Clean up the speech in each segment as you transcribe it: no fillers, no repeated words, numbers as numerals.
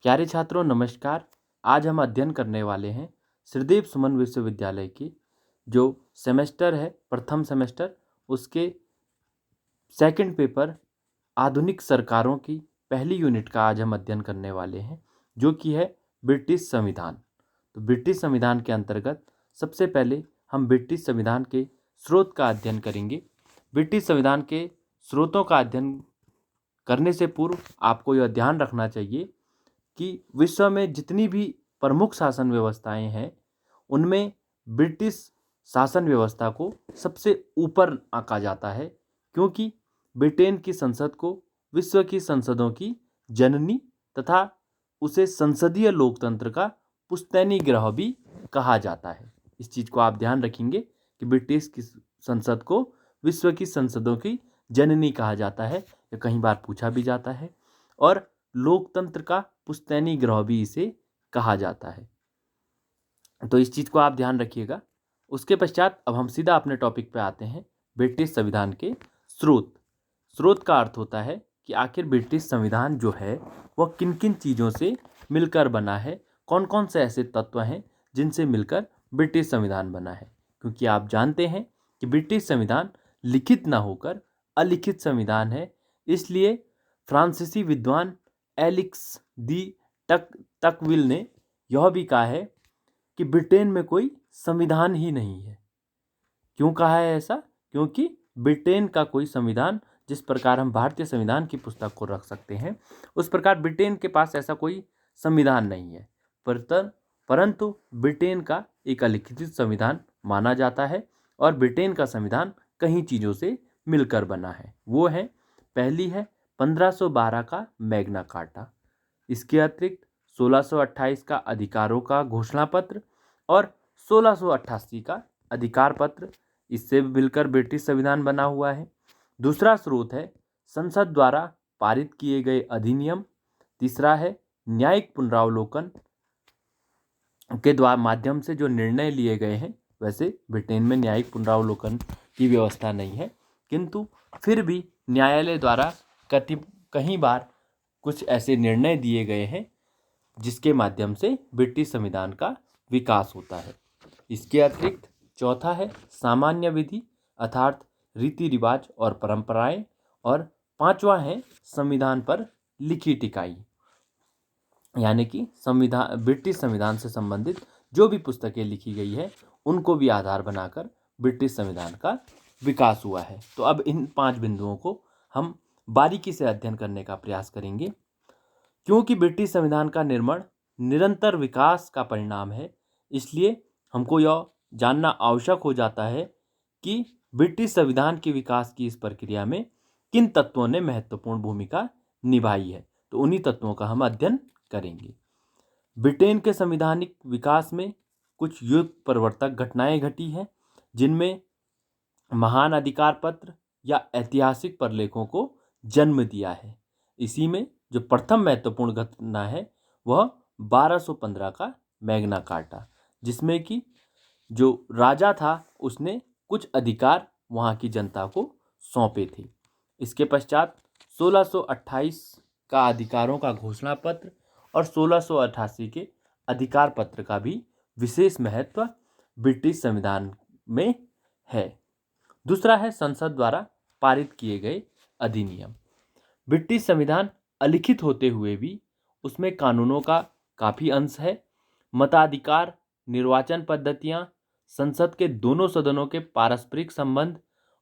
प्यारे छात्रों नमस्कार। आज हम अध्ययन करने वाले हैं श्रीदेव सुमन विश्वविद्यालय की जो सेमेस्टर है प्रथम सेमेस्टर उसके सेकंड पेपर आधुनिक सरकारों की पहली यूनिट का आज हम अध्ययन करने वाले हैं जो कि है ब्रिटिश संविधान। तो ब्रिटिश संविधान के अंतर्गत सबसे पहले हम ब्रिटिश संविधान के स्रोत का अध्ययन करेंगे। ब्रिटिश संविधान के स्रोतों का अध्ययन करने से पूर्व आपको यह ध्यान रखना चाहिए कि विश्व में जितनी भी प्रमुख शासन व्यवस्थाएं हैं उनमें ब्रिटिश शासन व्यवस्था को सबसे ऊपर आंका जाता है, क्योंकि ब्रिटेन की संसद को विश्व की संसदों की जननी तथा उसे संसदीय लोकतंत्र का पुश्तैनी ग्रह भी कहा जाता है। इस चीज़ को आप ध्यान रखेंगे कि ब्रिटिश की संसद को विश्व की संसदों की जननी कहा जाता है, यह कई बार पूछा भी जाता है, और लोकतंत्र का पुश्तैनी ग्रह भी इसे कहा जाता है। तो इस चीज़ को आप ध्यान रखिएगा। उसके पश्चात अब हम सीधा अपने टॉपिक पे आते हैं, ब्रिटिश संविधान के स्रोत। स्रोत का अर्थ होता है कि आखिर ब्रिटिश संविधान जो है वह किन किन चीज़ों से मिलकर बना है, कौन कौन से ऐसे तत्व हैं जिनसे मिलकर ब्रिटिश संविधान बना है। क्योंकि आप जानते हैं कि ब्रिटिश संविधान लिखित ना होकर अलिखित संविधान है, इसलिए फ्रांसीसी विद्वान एलिक्स दी टकविल ने यह भी कहा है कि ब्रिटेन में कोई संविधान ही नहीं है। क्यों कहा है ऐसा? क्योंकि ब्रिटेन का कोई संविधान, जिस प्रकार हम भारतीय संविधान की पुस्तक को रख सकते हैं उस प्रकार ब्रिटेन के पास ऐसा कोई संविधान नहीं है, परंतु ब्रिटेन का एक अलिखित संविधान माना जाता है और ब्रिटेन का संविधान कई चीज़ों से मिलकर बना है। वो है, पहली है 1512 का मैग्ना कार्टा, इसके अतिरिक्त 1628 का अधिकारों का घोषणा पत्र और 1688 का अधिकार पत्र, इससे मिलकर ब्रिटिश संविधान बना हुआ है। दूसरा स्रोत है संसद द्वारा पारित किए गए अधिनियम। तीसरा है न्यायिक पुनरावलोकन के द्वारा माध्यम से जो निर्णय लिए गए हैं। वैसे ब्रिटेन में न्यायिक पुनरावलोकन की व्यवस्था नहीं है, किंतु फिर भी न्यायालय द्वारा कई बार कुछ ऐसे निर्णय दिए गए हैं जिसके माध्यम से ब्रिटिश संविधान का विकास होता है। इसके अतिरिक्त चौथा है सामान्य विधि अर्थात रीति रिवाज और परंपराएं, और पांचवा है संविधान पर लिखी टिकाई, यानी कि ब्रिटिश संविधान से संबंधित जो भी पुस्तकें लिखी गई है उनको भी आधार बनाकर ब्रिटिश संविधान का विकास हुआ है। तो अब इन 5 बिंदुओं को हम बारीकी से अध्ययन करने का प्रयास करेंगे। क्योंकि ब्रिटिश संविधान का निर्माण निरंतर विकास का परिणाम है, इसलिए हमको यह जानना आवश्यक हो जाता है कि ब्रिटिश संविधान के विकास की इस प्रक्रिया में किन तत्वों ने महत्वपूर्ण भूमिका निभाई है। तो उन्हीं तत्वों का हम अध्ययन करेंगे। ब्रिटेन के संवैधानिक विकास में कुछ युग परिवर्तक घटनाएं घटी हैं, जिनमें महान अधिकार पत्र या ऐतिहासिक प्रलेखों को जन्म दिया है। इसी में जो प्रथम महत्वपूर्ण घटना है वह 1215 का मैग्ना कार्टा, जिसमें कि जो राजा था उसने कुछ अधिकार वहाँ की जनता को सौंपे थे। इसके पश्चात 1628 का अधिकारों का घोषणा पत्र और 1688 के अधिकार पत्र का भी विशेष महत्व ब्रिटिश संविधान में है। दूसरा है संसद द्वारा पारित किए गए अधिनियम। ब्रिटिश संविधान अलिखित होते हुए भी उसमें कानूनों का काफ़ी अंश है। मताधिकार, निर्वाचन पद्धतियां, संसद के दोनों सदनों के पारस्परिक संबंध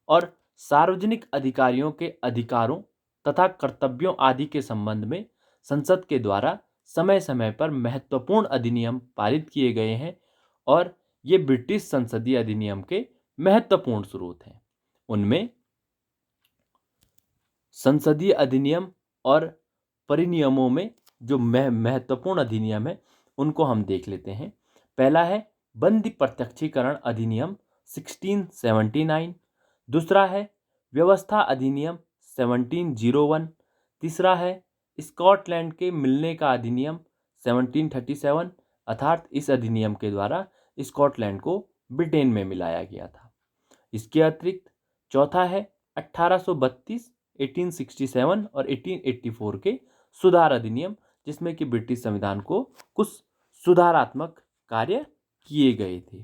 और सार्वजनिक अधिकारियों के अधिकारों तथा कर्तव्यों आदि के संबंध में संसद के द्वारा समय समय पर महत्वपूर्ण अधिनियम पारित किए गए हैं और ये ब्रिटिश संसदीय अधिनियम के महत्वपूर्ण स्रोत हैं। उनमें संसदीय अधिनियम और परिनियमों में जो महत्वपूर्ण अधिनियम है उनको हम देख लेते हैं। पहला है बंदी प्रत्यक्षीकरण अधिनियम 1679। दूसरा है व्यवस्था अधिनियम 1701। तीसरा है स्कॉटलैंड के मिलने का अधिनियम 1737, अर्थात इस अधिनियम के द्वारा स्कॉटलैंड को ब्रिटेन में मिलाया गया था। इसके अतिरिक्त चौथा है 1832, 1867 और 1884 के सुधार अधिनियम, जिसमें कि ब्रिटिश संविधान को कुछ सुधारात्मक कार्य किए गए थे।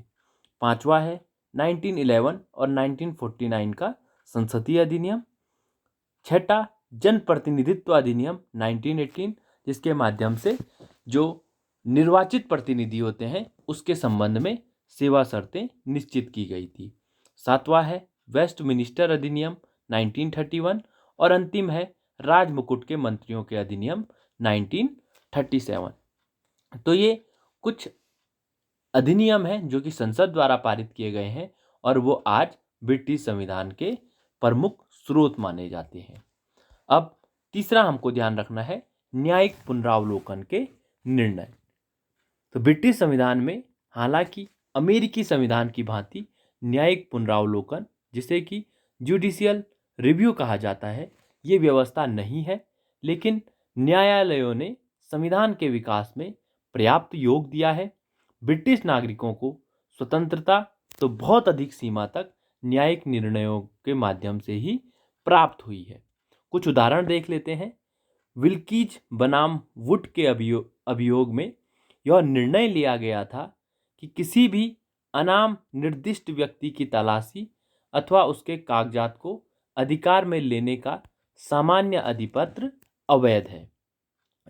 पांचवा है 1911 और 1949 का संसदीय अधिनियम। छठा जनप्रतिनिधित्व अधिनियम 1918, जिसके माध्यम से जो निर्वाचित प्रतिनिधि होते हैं उसके संबंध में सेवा शर्तें निश्चित की गई थी। सातवां है वेस्टमिनिस्टर अधिनियम 1931 और अंतिम है राजमुकुट के मंत्रियों के अधिनियम 1937। तो ये कुछ अधिनियम हैं जो कि संसद द्वारा पारित किए गए हैं और वो आज ब्रिटिश संविधान के प्रमुख स्रोत माने जाते हैं। अब तीसरा हमको ध्यान रखना है न्यायिक पुनरावलोकन के निर्णय। तो ब्रिटिश संविधान में हालांकि अमेरिकी संविधान की भांति न्यायिक पुनरावलोकन, जिसे कि जुडिशियल रिव्यू कहा जाता है, ये व्यवस्था नहीं है, लेकिन न्यायालयों ने संविधान के विकास में पर्याप्त योग दिया है। ब्रिटिश नागरिकों को स्वतंत्रता तो बहुत अधिक सीमा तक न्यायिक निर्णयों के माध्यम से ही प्राप्त हुई है। कुछ उदाहरण देख लेते हैं। विल्कीज बनाम वुड के अभियोग में यह निर्णय लिया गया था कि किसी भी अनाम निर्दिष्ट व्यक्ति की तलाशी अथवा उसके कागजात को अधिकार में लेने का सामान्य अधिपत्र अवैध है।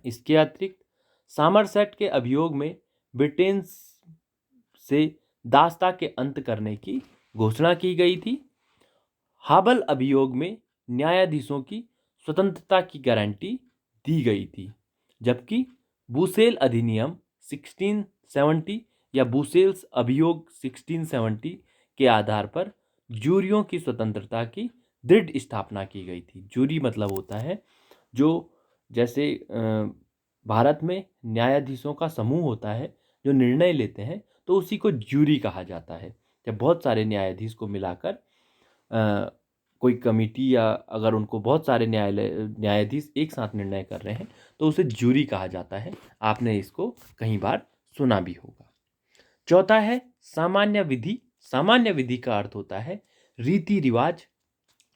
इसके अतिरिक्त सामरसेट के अभियोग में ब्रिटेन से दासता के अंत करने की घोषणा की गई थी। हाबल अभियोग में न्यायाधीशों की स्वतंत्रता की गारंटी दी गई थी, जबकि बुसेल अधिनियम 1670 या बुसेल्स अभियोग 1670 के आधार पर जूरियों की स्वतंत्रता की दृढ़ स्थापना की गई थी। जूरी मतलब होता है जो जैसे भारत में न्यायाधीशों का समूह होता है जो निर्णय लेते हैं, तो उसी को जूरी कहा जाता है। जब बहुत सारे न्यायाधीश को मिलाकर कोई कमेटी या अगर उनको बहुत सारे न्यायाधीश एक साथ निर्णय कर रहे हैं तो उसे जूरी कहा जाता है। आपने इसको कई बार सुना भी होगा। चौथा है सामान्य विधि। सामान्य विधि का अर्थ होता है रीति रिवाज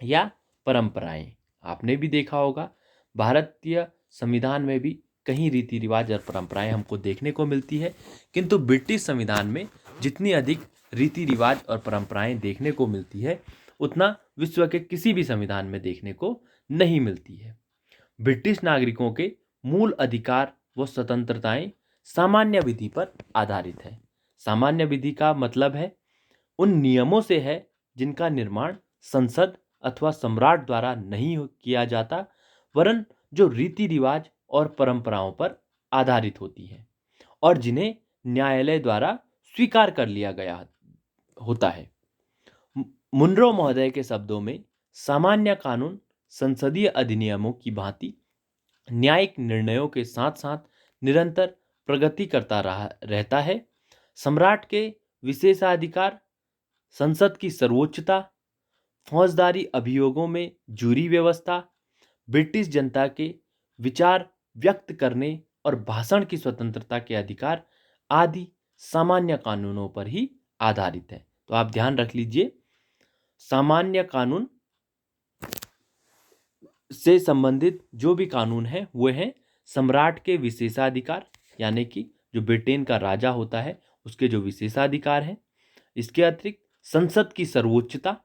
या परंपराएं। आपने भी देखा होगा भारतीय संविधान में भी कई रीति रिवाज और परंपराएं हमको देखने को मिलती है, किंतु ब्रिटिश संविधान में जितनी अधिक रीति रिवाज और परंपराएं देखने को मिलती है उतना विश्व के किसी भी संविधान में देखने को नहीं मिलती है। ब्रिटिश नागरिकों के मूल अधिकार व स्वतंत्रताएं सामान्य विधि पर आधारित है। सामान्य विधि का मतलब है उन नियमों से है जिनका निर्माण संसद अथवा सम्राट द्वारा नहीं किया जाता, वरन जो रीति रिवाज और परंपराओं पर आधारित होती है और जिन्हें न्यायालय द्वारा स्वीकार कर लिया गया होता है। मुनरो महोदय के शब्दों में सामान्य कानून संसदीय अधिनियमों की भांति न्यायिक निर्णयों के साथ साथ निरंतर प्रगति करता रहता है। सम्राट के विशेषाधिकार, संसद की सर्वोच्चता, फौजदारी अभियोगों में जूरी व्यवस्था, ब्रिटिश जनता के विचार व्यक्त करने और भाषण की स्वतंत्रता के अधिकार आदि सामान्य कानूनों पर ही आधारित है। तो आप ध्यान रख लीजिए, सामान्य कानून से संबंधित जो भी कानून है वो है सम्राट के विशेषाधिकार, यानी कि जो ब्रिटेन का राजा होता है उसके जो विशेषाधिकार हैं। इसके अतिरिक्त संसद की सर्वोच्चता।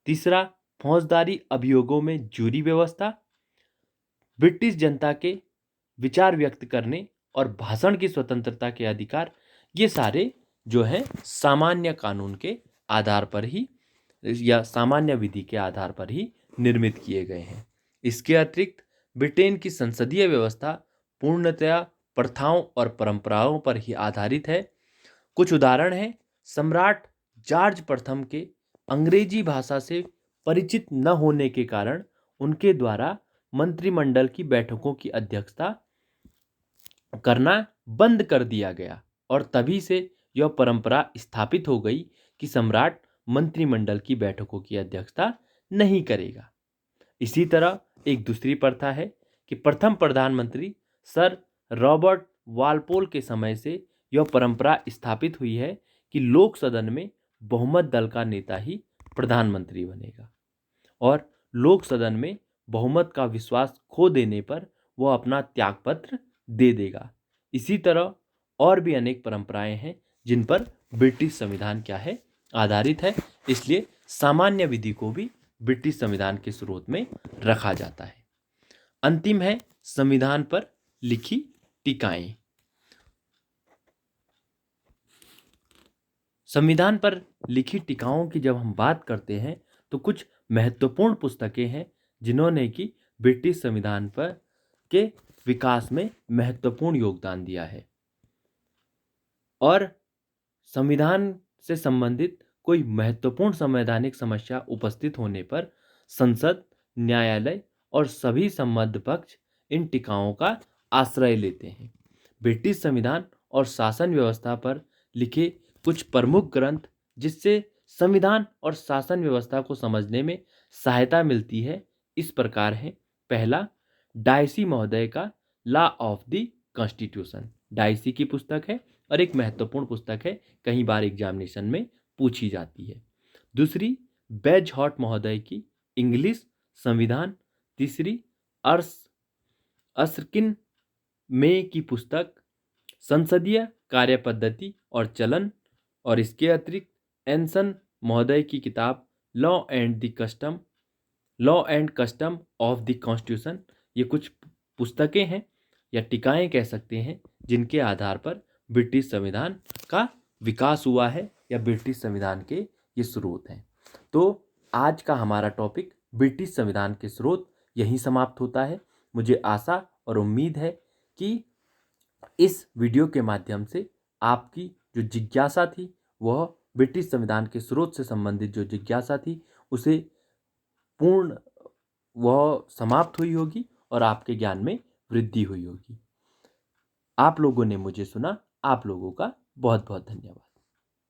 तीसरा, फौजदारी अभियोगों में जूरी व्यवस्था। ब्रिटिश जनता के विचार व्यक्त करने और भाषण की स्वतंत्रता के अधिकार, ये सारे जो हैं सामान्य कानून के आधार पर ही या सामान्य विधि के आधार पर ही निर्मित किए गए हैं। इसके अतिरिक्त ब्रिटेन की संसदीय व्यवस्था पूर्णतया प्रथाओं और परंपराओं पर ही आधारित है। कुछ उदाहरण हैं, सम्राट जॉर्ज प्रथम के अंग्रेजी भाषा से परिचित न होने के कारण उनके द्वारा मंत्रिमंडल की बैठकों की अध्यक्षता करना बंद कर दिया गया और तभी से यह परंपरा स्थापित हो गई कि सम्राट मंत्रिमंडल की बैठकों की अध्यक्षता नहीं करेगा। इसी तरह एक दूसरी प्रथा है कि प्रथम प्रधानमंत्री सर रॉबर्ट वालपोल के समय से यह परंपरा स्थापित हुई है कि लोक सदन में बहुमत दल का नेता ही प्रधानमंत्री बनेगा और लोक सदन में बहुमत का विश्वास खो देने पर वह अपना त्यागपत्र दे देगा। इसी तरह और भी अनेक परंपराएं हैं जिन पर ब्रिटिश संविधान क्या है, आधारित है। इसलिए सामान्य विधि को भी ब्रिटिश संविधान के स्रोत में रखा जाता है। अंतिम है संविधान पर लिखी टीकाएं। संविधान पर लिखी टीकाओं की जब हम बात करते हैं तो कुछ महत्वपूर्ण पुस्तकें हैं जिन्होंने कि ब्रिटिश संविधान पर के विकास में महत्वपूर्ण योगदान दिया है। और संविधान से संबंधित कोई महत्वपूर्ण संवैधानिक समस्या उपस्थित होने पर संसद, न्यायालय और सभी संबद्ध पक्ष इन टीकाओं का आश्रय लेते हैं। ब्रिटिश संविधान और शासन व्यवस्था पर लिखे कुछ प्रमुख ग्रंथ जिससे संविधान और शासन व्यवस्था को समझने में सहायता मिलती है, इस प्रकार है। पहला, डायसी महोदय का law of the constitution, Dicey की पुस्तक है और एक महत्वपूर्ण पुस्तक है, कई बार एग्जामिनेशन में पूछी जाती है। दूसरी, बेजहॉट महोदय की इंग्लिश संविधान। तीसरी, अर्स्किन में की पुस्तक संसदीय कार्य पद्धति और चलन। और इसके अतिरिक्त एंसन महोदय की किताब law and custom of the constitution. ये कुछ पुस्तकें हैं या टीकाएं कह सकते हैं जिनके आधार पर ब्रिटिश संविधान का विकास हुआ है या ब्रिटिश संविधान के ये स्रोत हैं। तो आज का हमारा टॉपिक ब्रिटिश संविधान के स्रोत यहीं समाप्त होता है। मुझे आशा और उम्मीद है कि इस वीडियो के माध्यम से आपकी जो जिज्ञासा थी, वह ब्रिटिश संविधान के स्रोत से संबंधित जो जिज्ञासा थी उसे वह समाप्त हुई होगी और आपके ज्ञान में वृद्धि हुई होगी। आप लोगों ने मुझे सुना, आप लोगों का बहुत बहुत धन्यवाद।